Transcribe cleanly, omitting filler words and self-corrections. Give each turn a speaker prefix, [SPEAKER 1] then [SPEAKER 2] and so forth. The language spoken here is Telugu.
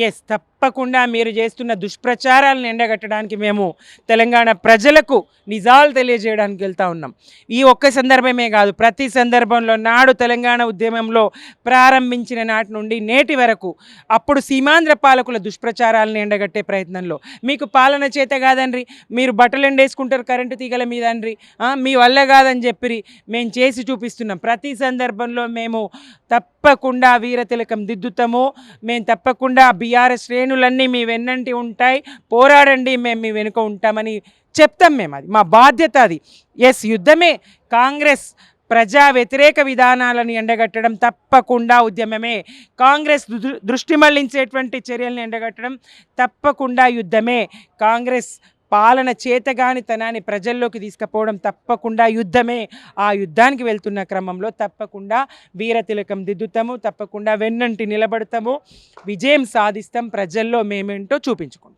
[SPEAKER 1] యెస్. తప్పకుండా మీరు చేస్తున్న దుష్ప్రచారాలను ఎండగట్టడానికి మేము తెలంగాణ ప్రజలకు నిజాలు తెలియజేయడానికి వెళ్తా ఉన్నాం. ఈ ఒక్క సందర్భమే కాదు, ప్రతి సందర్భంలో నాడు తెలంగాణ ఉద్యమంలో ప్రారంభించిన నాటి నుండి నేటి వరకు అప్పుడు సీమాంధ్ర పాలకుల దుష్ప్రచారాలను ఎండగట్టే ప్రయత్నంలో మీకు పాలన చేత కాదండ్రి, మీరు బట్టలు ఎండేసుకుంటారు కరెంటు తీగల మీద అండ్రి, మీ వల్ల కాదని చెప్పి మేము చేసి చూపిస్తున్నాం. ప్రతి సందర్భంలో మేము తప్పకుండా వీరతిలకం దిద్దుతాము. మేము తప్పకుండా బీఆర్ఎస్ శ్రేణులన్నీ మీ వెన్నంటి ఉంటాయి, పోరాడండి, మేము మీ వెనుక ఉంటామని చెప్తాం. మేము అది మా బాధ్యత. అది ఎస్, యుద్ధమే. కాంగ్రెస్ ప్రజా వ్యతిరేక విధానాలను ఎండగట్టడం తప్పకుండా ఉద్యమమే. కాంగ్రెస్ దృష్టి మళ్లించేటువంటి చర్యలను ఎండగట్టడం తప్పకుండా యుద్ధమే. కాంగ్రెస్ పాలన చేతగానితనాన్ని ప్రజల్లోకి తీసుకుపోవడం తప్పకుండా యుద్ధమే. ఆ యుద్ధానికి వెళ్తున్న క్రమంలో తప్పకుండా వీరతిలకం దిద్దుతాము, తప్పకుండా వెన్నంటి నిలబడతాము, విజయం సాధిస్తాం, ప్రజల్లో మేమేంటో చూపించుకుంటాం.